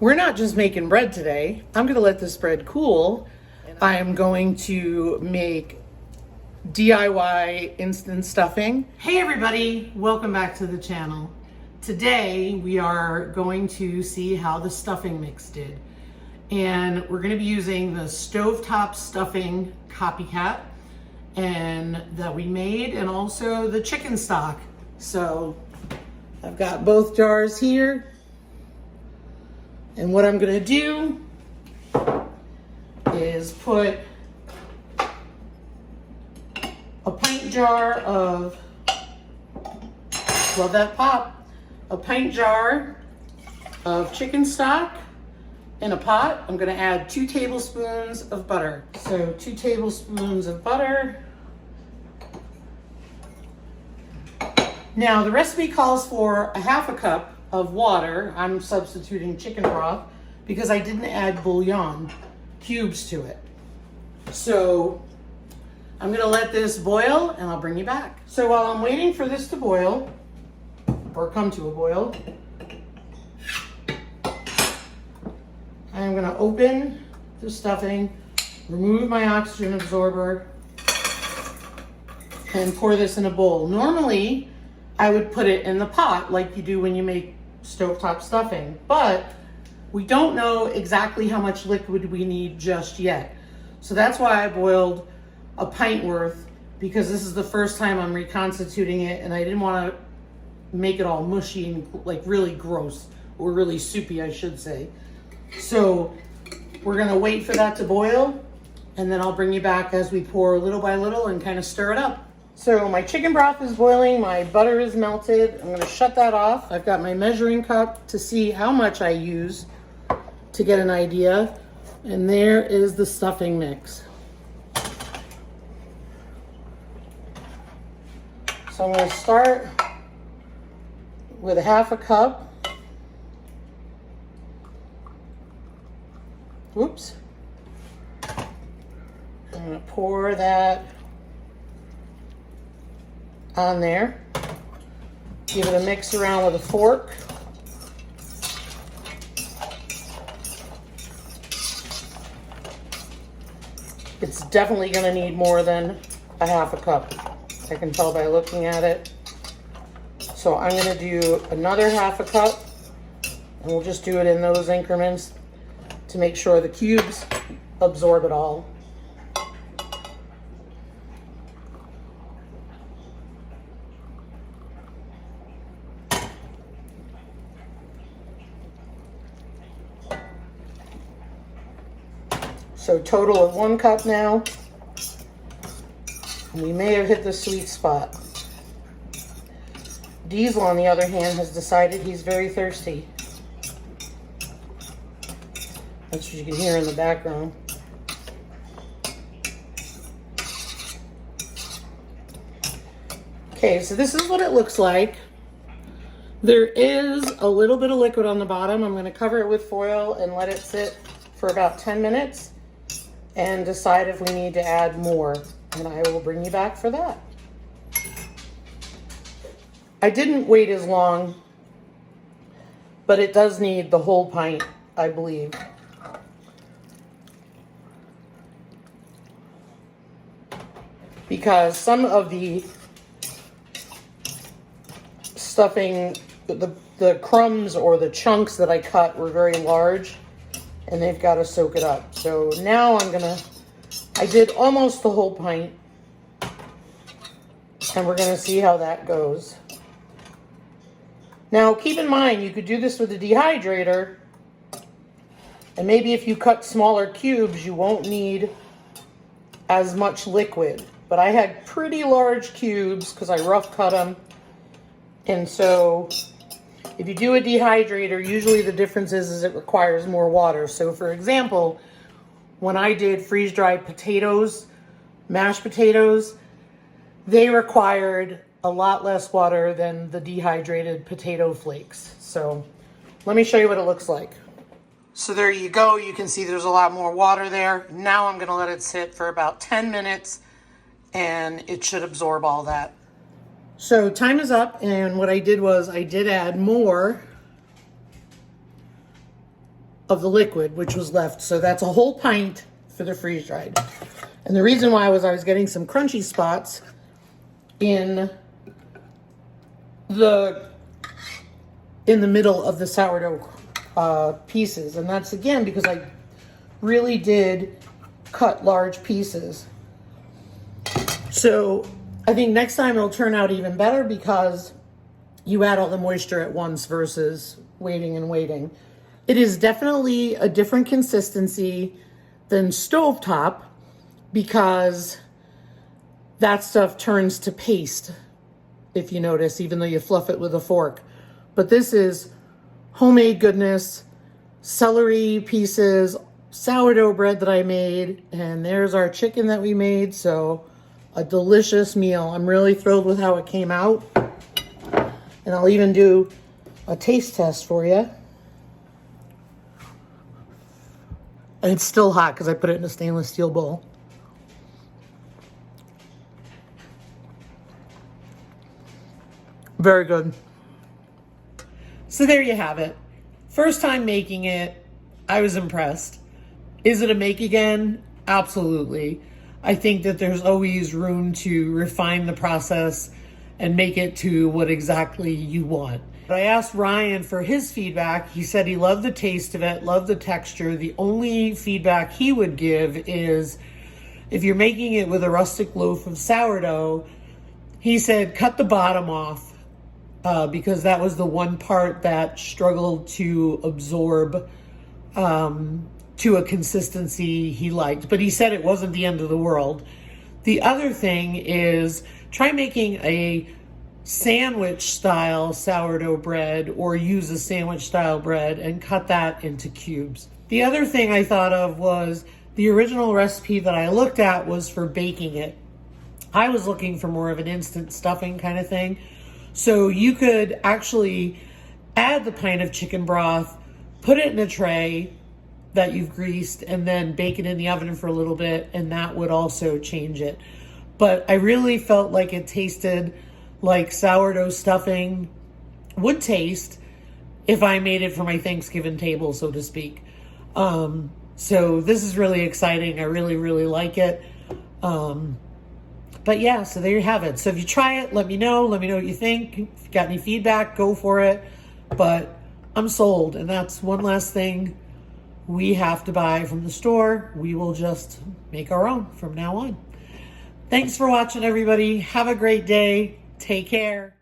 We're not just making bread today. I'm gonna let this bread cool. I am going to make DIY instant stuffing. Hey everybody, welcome back to the channel. Today we are going to see how the stuffing mix did. And we're gonna be using the stovetop stuffing copycat and that we made, and also the chicken stock. So I've got both jars here. And what I'm gonna do is put a pint jar of, love that pop, a pint jar of chicken stock in a pot. I'm gonna add 2 tablespoons of butter. So 2 tablespoons of butter. Now the recipe calls for a half a cup of water. I'm substituting chicken broth because I didn't add bouillon cubes to it. So I'm gonna let this boil and I'll bring you back. So while I'm waiting for this to boil, or come to a boil, I'm gonna open the stuffing, remove my oxygen absorber, and pour this in a bowl. Normally, I would put it in the pot like you do when you make stovetop stuffing, but we don't know exactly how much liquid we need just yet. So that's why I boiled a pint worth, because this is the first time I'm reconstituting it and I didn't want to make it all mushy and like really gross, or really soupy, I should say. So we're gonna wait for that to boil, and then I'll bring you back as we pour little by little and kind of stir it up. So my chicken broth is boiling, my butter is melted. I'm gonna shut that off. I've got my measuring cup to see how much I use to get an idea. And there is the stuffing mix. So I'm gonna start with a half a cup. Whoops. I'm gonna pour that on there. Give it a mix around with a fork. It's definitely gonna need more than a half a cup. I can tell by looking at it. So I'm gonna do another half a cup, and we'll just do it in those increments to make sure the cubes absorb it all. So total of 1 cup now. We may have hit the sweet spot. Diesel, on the other hand, has decided he's very thirsty. That's what you can hear in the background. Okay, so this is what it looks like. There is a little bit of liquid on the bottom. I'm going to cover it with foil and let it sit for about 10 minutes. And decide if we need to add more, and I will bring you back for that. I didn't wait as long, but it does need the whole pint, I believe. Because some of the stuffing, the crumbs or the chunks that I cut were very large, and they've got to soak it up. So now I did almost the whole pint, and we're gonna see how that goes. Now keep in mind, you could do this with a dehydrator, and maybe if you cut smaller cubes, you won't need as much liquid. But I had pretty large cubes because I rough cut them, and so if you do a dehydrator, usually the difference is it requires more water. So for example, when I did freeze-dried potatoes, mashed potatoes, they required a lot less water than the dehydrated potato flakes. So let me show you what it looks like. So there you go. You can see there's a lot more water there. Now I'm gonna let it sit for about 10 minutes and it should absorb all that. So time is up, and what I did was I did add more of the liquid, which was left. So that's a whole pint for the freeze dried. And the reason why was I was getting some crunchy spots in the middle of the sourdough pieces. And that's again because I really did cut large pieces. So I think next time it'll turn out even better because you add all the moisture at once versus waiting and waiting. It is definitely a different consistency than stovetop because that stuff turns to paste, if you notice, even though you fluff it with a fork. But this is homemade goodness, celery pieces, sourdough bread that I made, and there's our chicken that we made. So a delicious meal. I'm really thrilled with how it came out. And I'll even do a taste test for you. And it's still hot because I put it in a stainless steel bowl. Very good. So there you have it. First time making it, I was impressed. Is it a make again? Absolutely. I think that there's always room to refine the process and make it to what exactly you want. I asked Ryan for his feedback. He said he loved the taste of it, loved the texture. The only feedback he would give is if you're making it with a rustic loaf of sourdough, he said cut the bottom off because that was the one part that struggled to absorb to a consistency he liked. But he said it wasn't the end of the world. The other thing is try making a sandwich style sourdough bread or use a sandwich style bread and cut that into cubes. The other thing I thought of was the original recipe that I looked at was for baking it. I was looking for more of an instant stuffing kind of thing. So you could actually add the pint of chicken broth, put it in a tray that you've greased, and then bake it in the oven for a little bit, and that would also change it. But I really felt like it tasted like sourdough stuffing would taste if I made it for my Thanksgiving table, so to speak. So this is really exciting. I really, really like it. But yeah, so there you have it. So if you try it, let me know. Let me know what you think. If you got any feedback, go for it. But I'm sold. And that's one last thing we have to buy from the store. We will just make our own from now on. Thanks for watching, everybody. Have a great day. Take care.